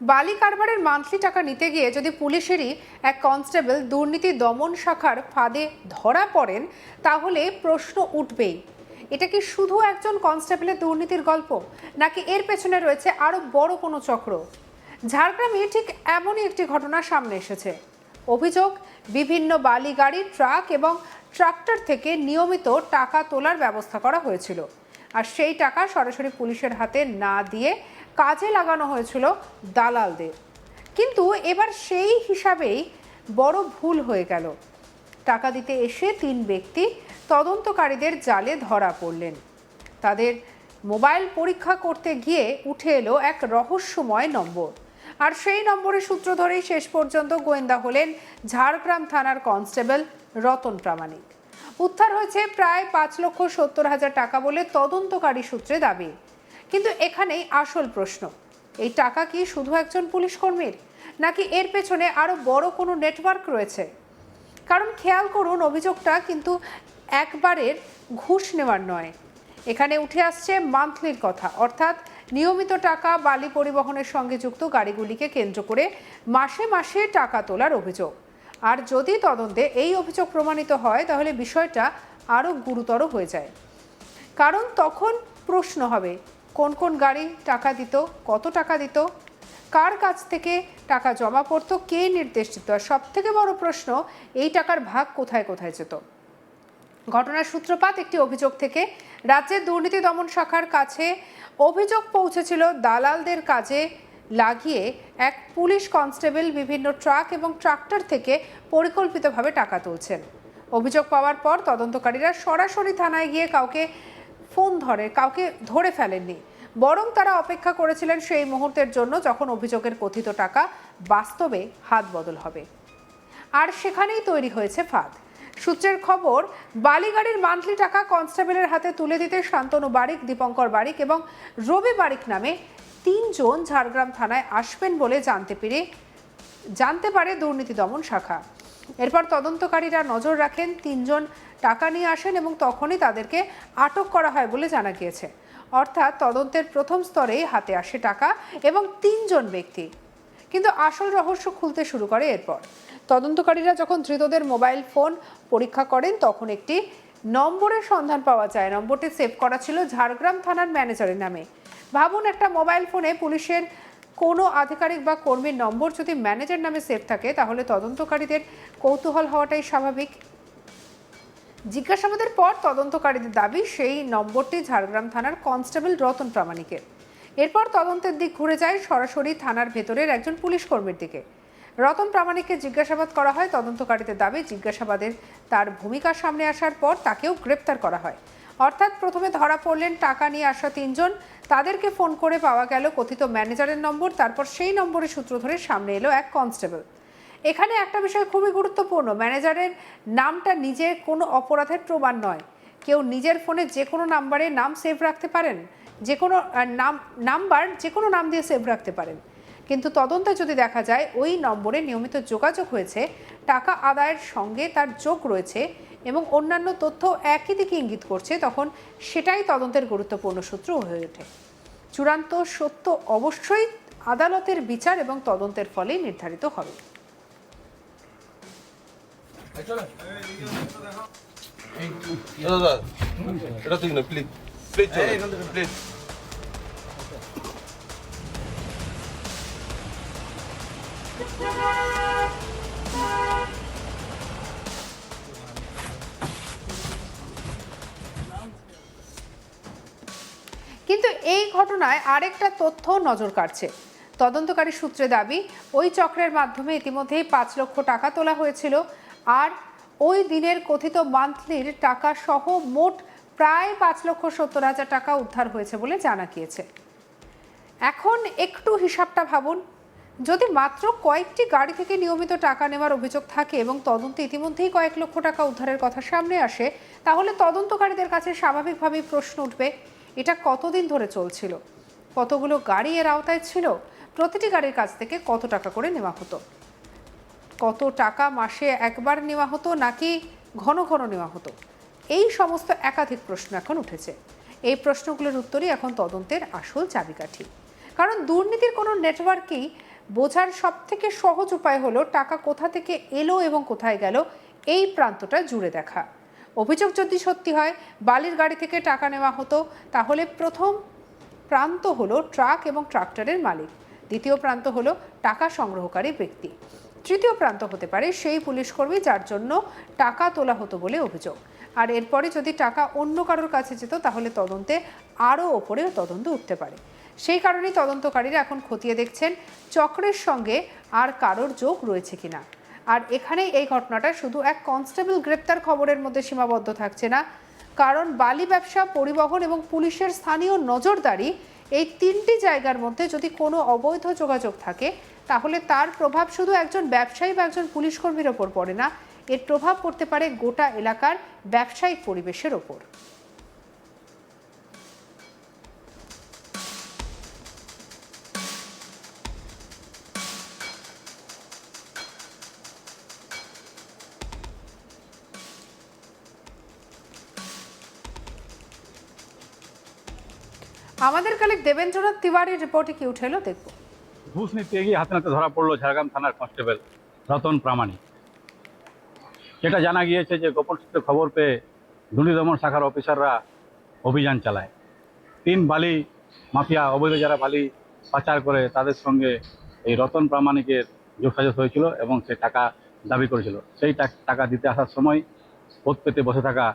বালি কারবারের মান্থলি টাকা নিতে গিয়ে যদি পুলিশেরই এক কনস্টেবল দুর্নীতি দমন শাখার ফাঁদে ধরা পড়েন, তাহলে প্রশ্ন উঠবেই, এটা কি শুধু একজন কনস্টেবলের দুর্নীতির গল্প, নাকি এর পেছনে রয়েছে আরো বড় কোনো চক্র? ঝাড়গ্রামে ঠিক এমনই একটি ঘটনা সামনে এসেছে। অভিযোগ, বিভিন্ন বালি গাড়ি, ট্রাক এবং ট্রাক্টর থেকে নিয়মিত টাকা তোলার ব্যবস্থা করা হয়েছিল, আর সেই টাকা সরাসরি পুলিশের হাতে না দিয়ে কাজে লাগানো হয়েছিল দালালদের। কিন্তু এবার সেই হিসাবেই বড় ভুল হয়ে গেল। টাকা দিতে এসে 3 ব্যক্তি তদন্তকারীদের জালে ধরা পড়লেন। তাদের মোবাইল পরীক্ষা করতে গিয়ে উঠে এলো এক রহস্যময় নম্বর, আর সেই নম্বরের সূত্র ধরেই শেষ পর্যন্ত গোয়েন্দা হলেন ঝাড়গ্রাম থানার কনস্টেবল রতন প্রামাণিক। উদ্ধার হয়েছে প্রায় 5,70,000 টাকা বলে তদন্তকারী সূত্রে দাবি। কিন্তু এখানেই আসল প্রশ্ন, এই টাকা কি শুধু একজন পুলিশ কর্মীর, নাকি এর পেছনে আরো বড় কোনো নেটওয়ার্ক রয়েছে? কারণ খেয়াল করুন, অভিযোগটা কিন্তু একবারের ঘুষ নেওয়ার নয়। এখানে উঠে আসছে মান্থলির কথা, অর্থাৎ নিয়মিত টাকা বালি পরিবহনের সঙ্গে যুক্ত গাড়িগুলিকে কেন্দ্র করে মাসে মাসে টাকা তোলার অভিযোগ। আর যদি তদন্তে এই অভিযোগ প্রমাণিত হয়, তাহলে বিষয়টা আরও গুরুতর হয়ে যায়। কারণ তখন প্রশ্ন হবে, কোন কোন গাড়ি টাকা দিত, কত টাকা দিত, কার কাছ থেকে টাকা জমা পড়তো, কে নির্দেশ দিত, আর সব থেকে বড় প্রশ্ন, এই টাকার ভাগ কোথায় কোথায় যেত। ঘটনার সূত্রপাত একটি অভিযোগ থেকে। রাজ্যের দুর্নীতি দমন শাখার কাছে অভিযোগ পৌঁছেছিল দালালদের কাজে লাগিয়ে এক পুলিশ কনস্টেবল বিভিন্ন ট্রাক এবং ট্রাক্টর থেকে পরিকল্পিতভাবে টাকা তুলছেন। অভিযোগ পাওয়ার পর তদন্তকারীরা সরাসরি থানায় গিয়ে কাউকে ধরে ফেলেননি, বরং তারা অপেক্ষা করেছিলেন সেই মুহূর্তের জন্য যখন অভিযোগের কথিত টাকা বাস্তবে হাত বদল হবে। আর সেখানেই তৈরি হয়েছে ফাঁদ। সূত্রের খবর, বালিগাড়ির মান্থলি টাকা কনস্টেবলের হাতে তুলে দিতে শান্তনু বারিক, দীপঙ্কর বারিক এবং রবি বারিক নামে 3 জন ঝাড়গ্রাম থানায় আসবেন বলে জানতে পারে দুর্নীতি দমন শাখা। এরপর তদন্তকারীরা নজর রাখেন, 3 জন টাকা নিয়ে আসেন এবং তখনই তাদেরকে আটক করা হয় বলে জানা গিয়েছে। অর্থাৎ তদন্তের প্রথম স্তরেই হাতে আসে টাকা এবং 3 জন ব্যক্তি। কিন্তু আসল রহস্য খুলতে শুরু করে এরপর। তদন্তকারীরা যখন ধৃতদের মোবাইল ফোন পরীক্ষা করেন, তখন একটি নম্বরের সন্ধান পাওয়া যায়। নম্বরটি সেভ করা ছিল ঝাড়গ্রাম থানার ম্যানেজারের নামে। ভাবুন, একটা মোবাইল ফোনে পুলিশের কোনো আধিকারিক বা কর্মীর নম্বর যদি ম্যানেজার নামে সেভ থাকে, তাহলে তদন্তকারীদের কৌতূহল হওয়াটাই স্বাভাবিক। জিজ্ঞাসাবাদের পর তদন্তকারীদের দাবি সেই নম্বরটি ঝাড়গ্রাম থানার কনস্টেবল রতন প্রামাণিকের। এরপর তদন্তের দিক ঘুরে যায় সরাসরি থানার ভেতরের একজন পুলিশ কর্মীর দিকে। রতন প্রামাণিককে জিজ্ঞাসাবাদ করা হয়। তদন্তকারীদের দাবি, জিজ্ঞাসাবাদের তার ভূমিকা সামনে আসার পর তাকেও গ্রেপ্তার করা হয়। অর্থাৎ প্রথমে ধরা পড়লেন টাকা নিয়ে আসা 3 জন, তাদেরকে ফোন করে পাওয়া গেল কথিত ম্যানেজারের নম্বর, তারপর সেই নম্বরের সূত্র ধরে সামনে এলো এক কনস্টেবল। এখানে একটা বিষয় খুবই গুরুত্বপূর্ণ, ম্যানেজারের নামটা নিজের কোনো অপরাধের প্রমাণ নয়। কেউ নিজের ফোনে যে কোনো নাম্বারে নাম সেভ রাখতে পারেন, যে কোনো নাম দিয়ে সেভ রাখতে পারেন। কিন্তু তদন্তে যদি দেখা যায় ওই নম্বরে নিয়মিত যোগাযোগ হয়েছে, টাকা আদায়ের সঙ্গে তার যোগ রয়েছে এবং অন্যান্য তথ্য একই দিকে ইঙ্গিত করছে, তখন সেটাই তদন্তের গুরুত্বপূর্ণ সূত্র হয়ে ওঠে। চূড়ান্ত সত্য অবশ্যই আদালতের বিচার এবং তদন্তের ফলে নির্ধারিত হবে। কিন্তু এই ঘটনায় আরেকটা তথ্য নজর কাড়ছে। তদন্তকারী সূত্রে দাবি, ওই চক্রের মাধ্যমে ইতিমধ্যেই 5 লক্ষ টাকা তোলা হয়েছিল, আর ওই দিনের কথিত মান্থলির টাকা সহ মোট প্রায় 5,70,000 টাকা উদ্ধার হয়েছে বলে জানা গিয়েছে। এখন একটু হিসাবটা ভাবুন, যদি মাত্র কয়েকটি গাড়ি থেকে নিয়মিত টাকা নেওয়ার অভিযোগ থাকে এবং তদন্তে ইতিমধ্যেই কয়েক লক্ষ টাকা উদ্ধারের কথা সামনে আসে, তাহলে তদন্তকারীদের কাছে স্বাভাবিকভাবেই প্রশ্ন উঠবে, এটা কতদিন ধরে চলছিল, কতগুলো গাড়ি এর আওতায় ছিল, প্রতিটি গাড়ির কাছ থেকে কত টাকা করে নেওয়া হতো, কত টাকা মাসে একবার নেওয়া হতো নাকি ঘন ঘন নেওয়া হতো। এই সমস্ত একাধিক প্রশ্ন এখন উঠেছে। এই প্রশ্নগুলোর উত্তরই এখন তদন্তের আসল চাবিকাঠি। কারণ দুর্নীতির কোনো নেটওয়ার্কেই বোঝার সব থেকে সহজ উপায় হলো টাকা কোথা থেকে এলো এবং কোথায় গেল এই প্রান্তটা জুড়ে দেখা। অভিযোগ যদি সত্যি হয় বালির গাড়ি থেকে টাকা নেওয়া হতো, তাহলে প্রথম প্রান্ত হলো ট্রাক এবং ট্রাক্টরের মালিক, দ্বিতীয় প্রান্ত হলো টাকা সংগ্রহকারী ব্যক্তি, তৃতীয় প্রান্ত হতে পারে সেই পুলিশকর্মী যার জন্য টাকা তোলা হতো বলে অভিযোগ। আর এরপরে যদি টাকা অন্য কারোর কাছে যেত তাহলে তদন্তে আরও ওপরে তদন্ত উঠতে পারে। সেই কারণেই তদন্তকারীরা এখন খতিয়ে দেখছেন চক্রের সঙ্গে আর কারোর যোগ রয়েছে কিনা। আর এখানেই এই ঘটনাটা শুধু এক কনস্টেবল গ্রেপ্তার খবরের মধ্যে সীমাবদ্ধ থাকছে না, কারণ বালি ব্যবসা, পরিবহন এবং পুলিশের স্থানীয় নজরদারি, এই তিনটি জায়গার মধ্যে যদি কোনো অবৈধ যোগাযোগ থাকে তাহলে তার প্রভাব শুধু একজন ব্যবসায়ী বা একজন পুলিশকর্মীর ওপর পড়ে না, এর প্রভাব পড়তে পারে গোটা এলাকার ব্যবসায়িক পরিবেশের ওপর। আমাদের কালেক্ট দেবেন্দ্রনাথ তিওয়ারির রিপোর্টে কি উঠে এলো দেখব। ঘুষ নিতে গিয়ে হাতে নাতে ধরা পড়লো ঝাড়গ্রাম থানার কনস্টেবল রতন প্রামাণিক। যেটা জানা গিয়েছে যে গোপন সূত্রে খবর পেয়ে দুর্নীতি দমন শাখার অফিসাররা অভিযান চালায়। 3 বালি মাফিয়া, অবৈধ যারা বালি পাচার করে, তাদের সঙ্গে এই রতন প্রামাণিকের যোগসাজশ হয়েছিল এবং সে টাকা দাবি করেছিল। সেই টাকা দিতে আসার সময় পথ পেতে বসে থাকা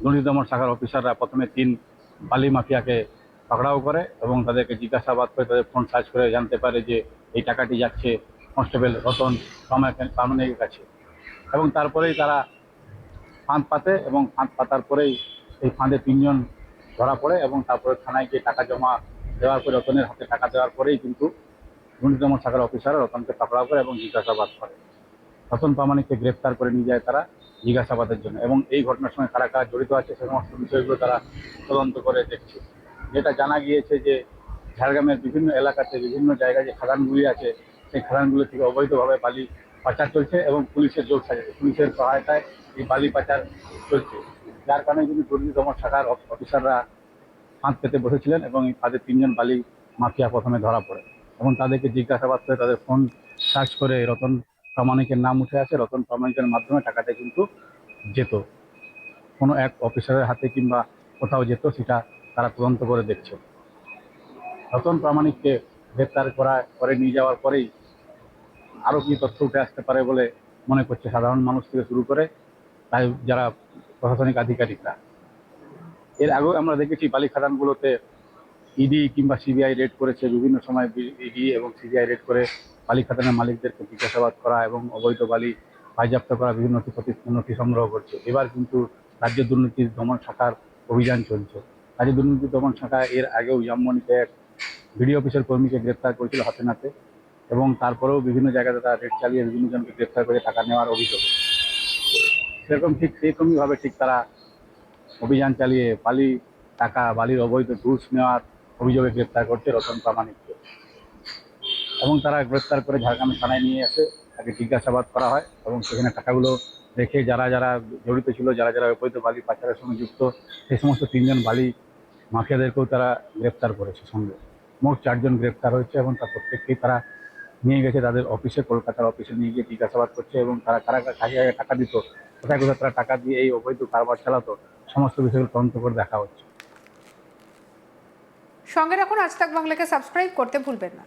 দুর্নীতি দমন শাখার অফিসাররা প্রথমে 3 বালি মাফিয়াকে পাকড়াও করে এবং তাদেরকে জিজ্ঞাসাবাদ করে তাদের ফোন সার্চ করে জানতে পারে যে এই টাকাটি যাচ্ছে কনস্টেবল রতন প্রামাণিকের কাছে। এবং তারপরেই তারা ফাঁদ পাতে এবং ফাঁদ পাতার পরেই এই ফাঁদে 3 জন ধরা পড়ে এবং তারপরে থানায় গিয়ে টাকা জমা দেওয়ার পরে, রতনের হাতে টাকা দেওয়ার পরেই কিন্তু দুর্নীতি দমন শাখার অফিসাররা রতনকে পাকড়াও করে এবং জিজ্ঞাসাবাদ করে। রতন প্রামাণিককে গ্রেপ্তার করে নিয়ে যায় তারা জিজ্ঞাসাবাদের জন্য, এবং এই ঘটনার সঙ্গে কারা কারা জড়িত আছে সে সমস্ত বিষয়গুলো তারা তদন্ত করে দেখছে। যেটা জানা গিয়েছে যে ঝাড়গ্রামের বিভিন্ন এলাকাতে, বিভিন্ন জায়গায় যে খাদানগুলি আছে, সেই খাদানগুলো থেকে অবৈধভাবে বালি পাচার চলছে এবং পুলিশের যোগ সাজছে, পুলিশের সহায়তায় এই বালি পাচার চলছে। যার কারণে কিন্তু দুর্নীতি দমন শাখার অফিসাররা ফাঁদ পেতে বসেছিলেন এবং এই ফাঁদে 3 জন বালি মাফিয়া প্রথমে ধরা পড়ে এবং তাদেরকে জিজ্ঞাসাবাদ করে তাদের ফোন সার্চ করে রতন প্রামাণিকের নাম উঠে আসে। রতন প্রামাণিকের মাধ্যমে টাকাটা কিন্তু যেত কোনো এক অফিসারের হাতে কিংবা কোথাও যেত, সেটা তারা তদন্ত করে দেখছে। রতন প্রামাণিককে গ্রেপ্তার করে নিয়ে যাওয়ার পরেই আরও কি তথ্য উঠে আসতে পারে বলে মনে করছে সাধারণ মানুষ থেকে শুরু করে তাই যারা প্রশাসনিক আধিকারিকরা। এর আগেও আমরা দেখেছি বালি খাদানগুলোতে ইডি কিংবা সিবিআই রেড করেছে, বিভিন্ন সময় ইডি এবং সিবিআই রেড করে বালি খাদানের মালিকদেরকে জিজ্ঞাসাবাদ করা এবং অবৈধ বালি বাজেয়াপ্ত করা, বিভিন্ন নথি সংগ্রহ করছে। এবার কিন্তু রাজ্য দুর্নীতি দমন শাখার অভিযান চলছে। রাজ্য দুর্নীতি দমন শাখা এর আগেও জামমনিতে এক বিডিও অফিসের কর্মীকে গ্রেপ্তার করেছিল হাতে নাতে, এবং তারপরেও বিভিন্ন জায়গাতে তারা রেড চালিয়ে বিভিন্ন জনকে গ্রেপ্তার করে টাকা নেওয়ার অভিযোগ। সেরকমইভাবে ঠিক তারা অভিযান চালিয়ে বালির অবৈধ ঘুষ নেওয়ার অভিযোগে গ্রেপ্তার করছে রতন প্রামাণিককে, এবং তারা গ্রেপ্তার করে ঝাড়গ্রাম থানায় নিয়ে আসে, তাকে জিজ্ঞাসাবাদ করা হয় এবং সেখানে টাকাগুলো রেখে যারা যারা জড়িত ছিল, যারা যারা অবৈধ বালি পাচারের সঙ্গে যুক্ত, সেই সমস্ত 3 জন বালি মাফিয়াদেরকেও তারা গ্রেপ্তার করেছে। সঙ্গে মোট 4 জন গ্রেপ্তার হয়েছে এবং তার প্রত্যেককেই তারা নিয়ে গেছে তাদের অফিসে, কলকাতার অফিসে নিয়ে গিয়ে জিজ্ঞাসাবাদ করছে এবং তারা কারা কারা টাকা দিত, কোথায় কোথায় তারা টাকা দিয়ে এই অবৈধ কারবার চালাতো, সমস্ত বিষয়গুলো তদন্ত করে দেখা হচ্ছে। সঙ্গে রাখুন আজ তাক বাংলাকে, সাবস্ক্রাইব করতে ভুলবেন না।